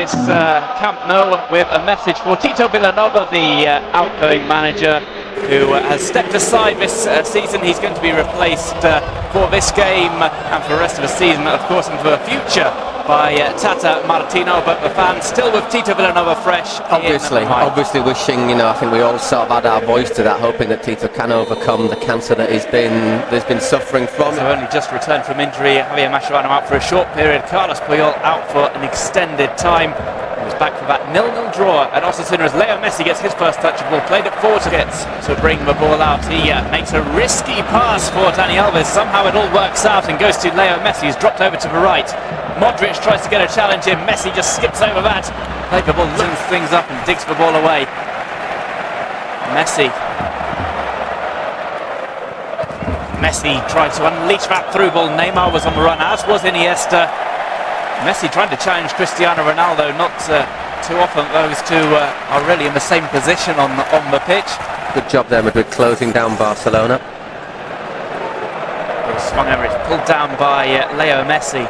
this Camp Nou with a message for Tito Vilanova, the outgoing manager, who has stepped aside this season. He's going to be replaced for this game and for the rest of the season, of course, and for the future by Tata Martino, but the fans still with Tito Vilanova fresh. Obviously wishing, I think we all sort of add our voice to that, hoping that Tito can overcome the cancer that he's been suffering from. So only just returned from injury. Javier Mascherano out for a short period. Carlos Puyol out for an extended time. He was back for that 0-0 draw at Osasuna as Leo Messi gets his first touch of ball. Played it forward to bring the ball out. He makes a risky pass for Dani Alves. Somehow it all works out and goes to Leo Messi. He's dropped over to the right. Modric tries to get a challenge in. Messi just skips over that. Played the ball, looms things up and digs the ball away. Messi tried to unleash that through ball. Neymar was on the run, as was Iniesta. Messi trying to challenge Cristiano Ronaldo. Not too often those two are really in the same position on the pitch. Good job there, Madrid, closing down Barcelona. Swung over, it's pulled down by Leo Messi.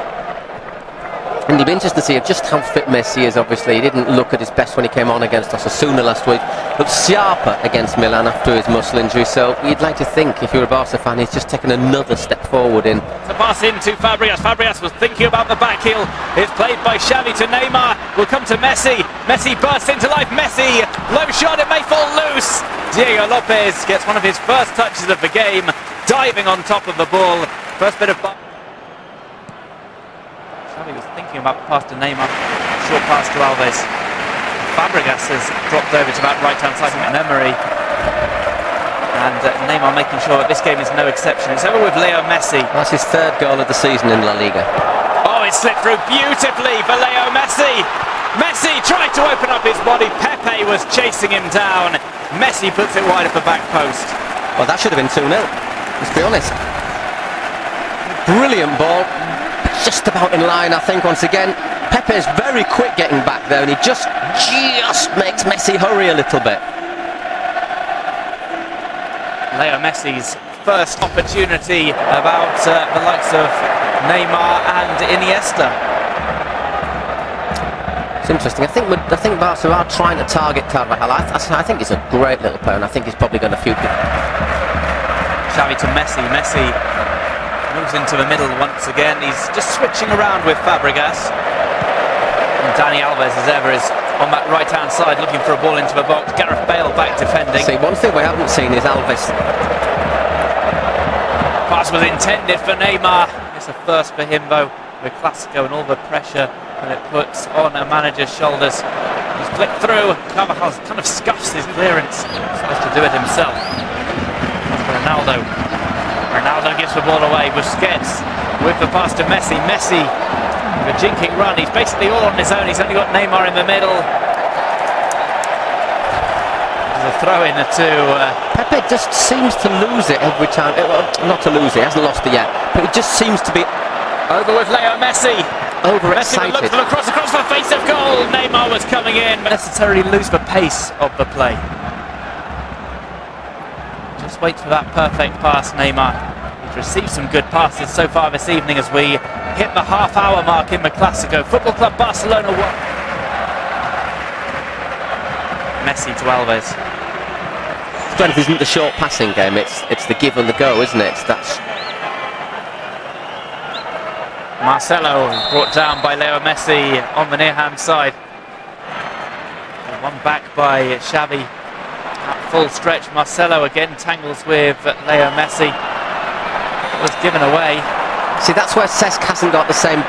And you'd be interested to see just how fit Messi is. Obviously, he didn't look at his best when he came on against Osasuna last week. Looked sharper against Milan after his muscle injury. So you'd like to think, if you're a Barca fan, he's just taken another step forward in. To pass into Fabregas. Fabregas was thinking about the back heel. It's played by Xavi to Neymar. Will come to Messi. Messi bursts into life. Messi, low shot, it may fall loose. Diego Lopez gets one of his first touches of the game, diving on top of the ball. First bit of Xavi was thinking about the pass to Neymar. Short pass to Alves. Fabregas has dropped over to that right-hand side from memory. And Neymar making sure that this game is no exception. It's over with Leo Messi. That's his third goal of the season in La Liga. Oh, it slipped through beautifully for Leo Messi. Messi tried to open up his body. Pepe was chasing him down. Messi puts it wide of the back post. Well, that should have been 2-0. Let's be honest. Brilliant ball. Just about in line, I think, once again. Pepe's very quick getting back there, and he just makes Messi hurry a little bit. Leo Messi's first opportunity about the likes of Neymar and Iniesta. It's interesting. I think Barca are trying to target Carvajal. I think he's a great little player, and I think he's probably going to feud it. Xavi to Messi. Messi moves into the middle once again. He's just switching around with Fabregas. And Dani Alves, as ever, is on that right-hand side looking for a ball into the box. Gareth Bale back defending. See, one thing we haven't seen is Alves. Pass was intended for Neymar. It's a first for him, though, with Clasico and all the pressure that it puts on a manager's shoulders. He's flicked through. Carvajal kind of scuffs his clearance. Supposed to do it himself. Ronaldo gives the ball away. Busquets with the pass to Messi. Messi, the jinking run. He's basically all on his own. He's only got Neymar in the middle. There's a throw in to Pepe just seems to lose it every time. Not to lose it, he hasn't lost it yet, but it just seems to be over with Leo Messi. Overexcited. Messi looked across the face of goal. Neymar was coming in, but necessarily lose the pace of the play. Just wait for that perfect pass, Neymar. He's received some good passes so far this evening as we hit the half-hour mark in the Clasico. Football Club Barcelona 1. Messi to Alves. Strength isn't the short passing game, it's the give and the go, isn't it? That's Marcelo brought down by Leo Messi on the near-hand side. One back by Xavi. At full stretch, Marcelo again tangles with Leo Messi. It was given away. See, that's where Cesc hasn't got the same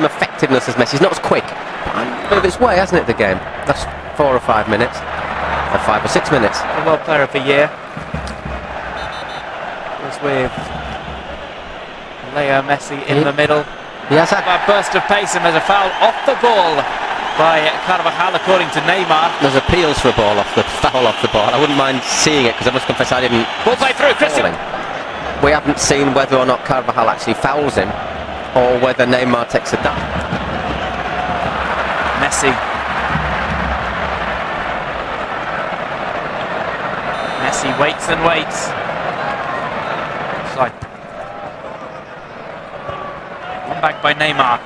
effectiveness as Messi. He's not as quick. A bit of its way, hasn't it, the game? That's 4 or 5 minutes. Or 5 or 6 minutes. The World Player of the Year was with Leo Messi in the middle. He has had a burst of pace, and there's a foul off the ball by Carvajal, according to Neymar. There's appeals for a foul off the ball. I wouldn't mind seeing it, because I must confess I didn't. Ball play through, Christian. We haven't seen whether or not Carvajal actually fouls him, or whether Neymar takes a duck. Messi waits and waits. One back by Neymar.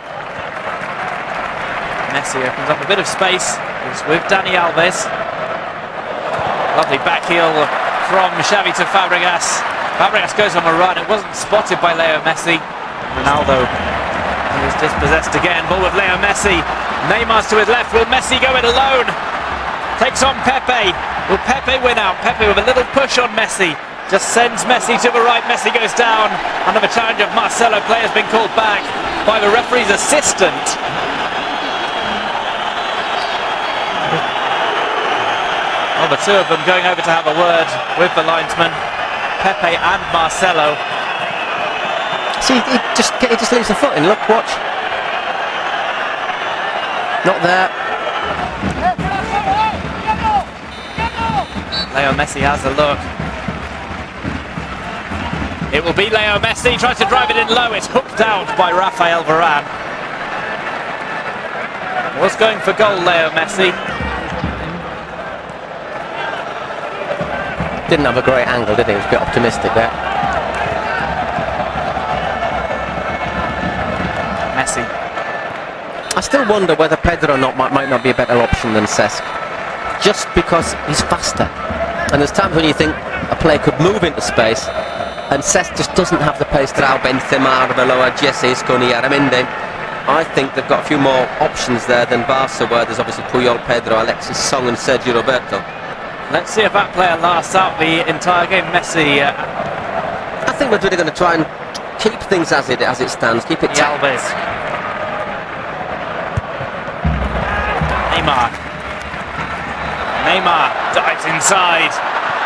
Messi opens up a bit of space. It's with Dani Alves. Lovely back heel from Xavi to Fabregas. Fabregas goes on a run. It wasn't spotted by Leo Messi. Ronaldo is dispossessed again. Ball with Leo Messi. Neymar's to his left. Will Messi go it alone? Takes on Pepe. Will Pepe win out? Pepe with a little push on Messi. Just sends Messi to the right. Messi goes down. Under the challenge of Marcelo. Player's been called back by the referee's assistant. Well, the two of them going over to have a word with the linesman, Pepe and Marcelo. See, he just leaves the foot in. Look, watch. Not there. Leo Messi has a look. It will be Leo Messi, tries to drive it in low. It's hooked out by Rafael Varane. Was going for goal, Leo Messi. Didn't have a great angle, did he? He was a bit optimistic there. Messi. I still wonder whether Pedro might not be a better option than Cesc. Just because he's faster. And there's times when you think a player could move into space, and Cesc just doesn't have the pace that Benzema, Arbeloa, Jesse, Sconi, Aramendi. I think they've got a few more options there than Barca, where there's obviously Puyol, Pedro, Alexis Song and Sergio Roberto. Let's see if that player lasts out the entire game. Messi. I think Madrid are going to try and keep things as it stands, keep it tight. Alves. Neymar dives inside.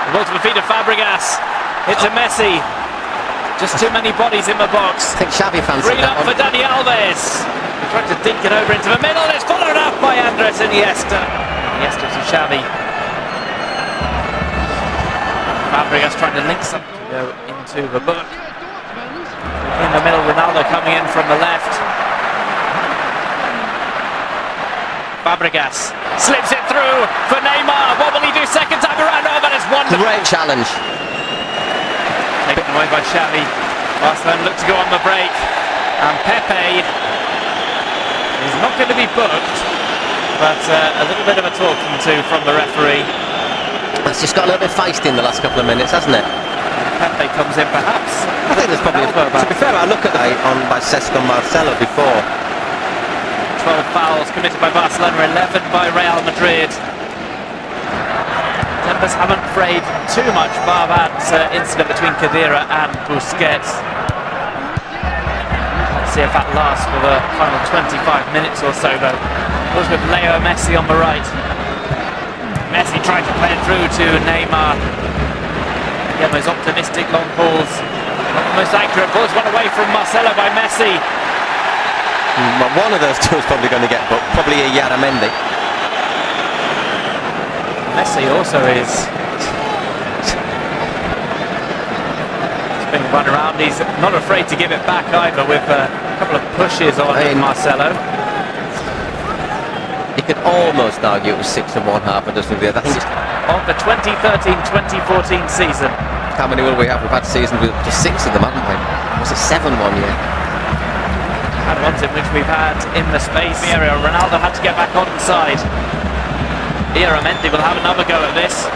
The ball to the feet of Fabregas. Hit to Messi. Just too many bodies in the box. I think Xavi fancied Green that up one. for Dani Alves. He tried to dink it over into the middle. It's followed up by Andres Iniesta. Iniesta to Xavi. Fabregas trying to link something to go into the book. In the middle, Ronaldo coming in from the left. Fabregas slips it through for Neymar. What will he do second time around? Oh, that is wonderful. Great challenge. Taken away by Xavi. Barcelona look to go on the break. And Pepe is not going to be booked, but a little bit of a talking to from the referee. It's just got a little bit feisty in the last couple of minutes, hasn't it? Pepe comes in perhaps. I think there's probably to be fair, I look at that by Cesc and Marcelo before. 12 fouls committed by Barcelona, 11 by Real Madrid. Members haven't frayed too much bar that incident between Khedira and Busquets. Let's see if that lasts for the final 25 minutes or so though. It was with Leo Messi on the right. Messi trying to play it through to Neymar. Again, those optimistic long balls. Not the most accurate balls. One away from Marcelo by Messi. One of those two is probably going to get booked. Probably a Yaramendi. Messi also is. He's been run around. He's not afraid to give it back either with a couple of pushes on Marcelo. You could almost argue it was 6 and 1 half a dozen of the other. I think it's Of the 2013-2014 season. how many will we have? We've had seasons with just 6 of them, haven't we? Was it 7 1 year? And ones in which we've had in the space area. Ronaldo had to get back onside. Aramendi will have another go at this.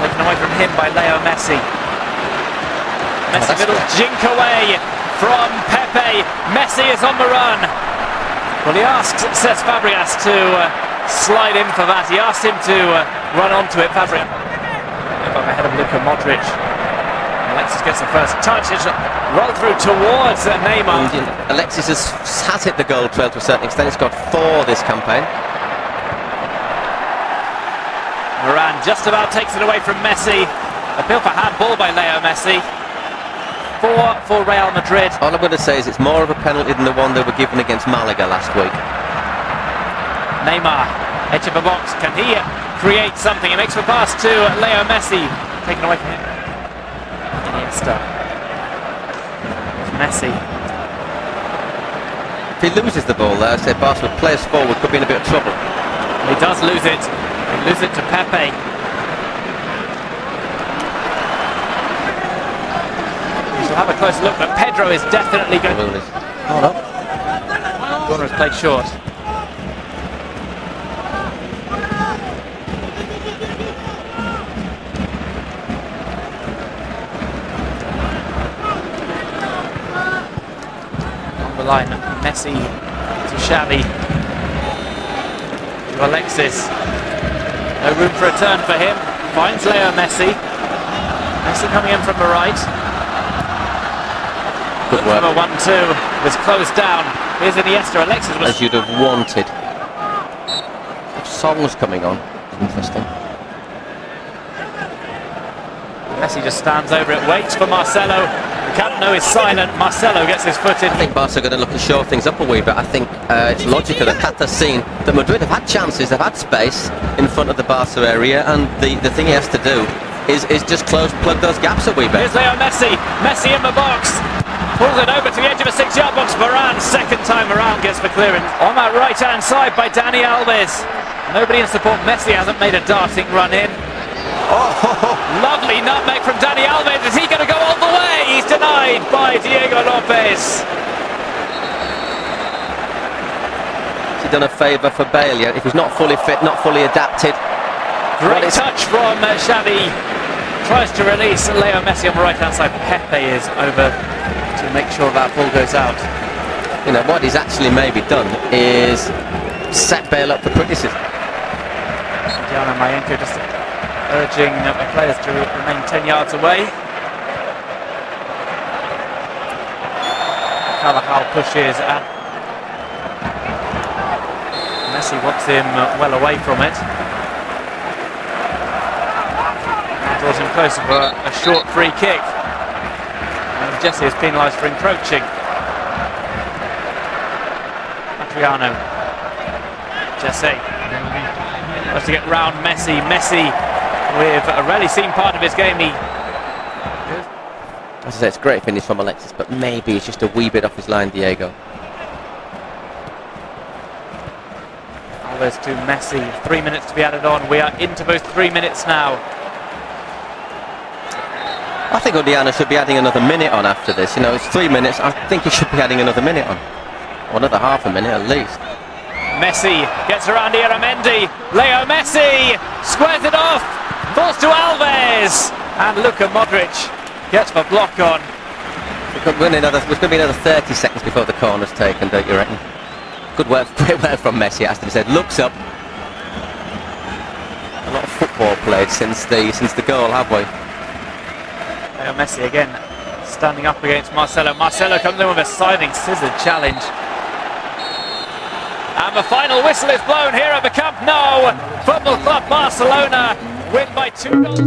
Taken away from him by Leo Messi. Messi little jink away from Pepe. Messi is on the run. Well, he asked Cesc Fabregas to slide in for that. He asked him to run onto it. Fabregas above the head of Luka Modric. Alexis gets the first touch. It's rolled through towards Neymar. Alexis has hit the goal trail to a certain extent. He's got 4 this campaign. Varane just about takes it away from Messi. Appeal for handball by Leo Messi. 4 for Real Madrid. All I'm going to say is it's more of a penalty than the one they were given against Malaga last week. Neymar, edge of the box. Can he create something? He makes the pass to Leo Messi. Taken away from him. Iniesta. Messi. If he loses the ball there, say Barcelona players forward could be in a bit of trouble. He does lose it. He loses it to Pepe. We'll have a close look, but Pedro is definitely going to... Hold up. Corner is played short. the line. Messi to Xavi. To Alexis. No room for a turn for him. Finds Leo Messi. Messi coming in from the right. Good work. Number 1-2 was closed down. Here's Iniesta. Alexis was... As you'd have wanted. Songs coming on. Interesting. Messi just stands over it, waits for Marcelo. The Camp Nou is silent. Marcelo gets his foot in. I think Barca are going to look and shore things up a wee bit. I think it's logical that Kata's seen that Madrid have had chances, they've had space in front of the Barca area, and the thing he has to do is just plug those gaps a wee bit. Here's Leo Messi. Messi in the box. Pulls it over to the edge of a 6-yard box. Varane, second time around, gets the clearance. On that right-hand side by Dani Alves. Nobody in support. Messi hasn't made a darting run in. Oh, lovely nutmeg from Dani Alves. Is he going to go all the way? He's denied by Diego Lopez. Has he done a favour for Bale yet? If he's not fully fit, not fully adapted. Great touch from Xavi. Tries to release Leo Messi on the right-hand side. Pepe is over to make sure that ball goes out. You know, what he's actually maybe done is set Bale up for criticism. Diana Mayenko just urging the players to remain 10 yards away. Carvajal pushes and Messi wants him well away from it. Draws him closer for a short free kick. And Jesse is penalised for encroaching. Adriano. Jesse. Has to get round Messi. Messi with a rarely seen part of his game. As I say, it's a great finish from Alexis, but maybe it's just a wee bit off his line, Diego. Alves to Messi. 3 minutes to be added on. We are into those 3 minutes now. I think Odiana should be adding another minute on after this. You know, it's 3 minutes. I think he should be adding another minute on. Or another half a minute at least. Messi gets around Ieramendi. Leo Messi squares it off. Falls to Alves. And Luka Modric gets the block on. There's going to be another 30 seconds before the corner's taken, don't you reckon? Good work, great work from Messi, it has to be said. Looks up. A lot of football played since the goal, have we? Leo Messi again standing up against Marcelo. Marcelo comes in with a sliding scissor challenge. And the final whistle is blown here at the Camp Nou. Football Club Barcelona win by 2 goals.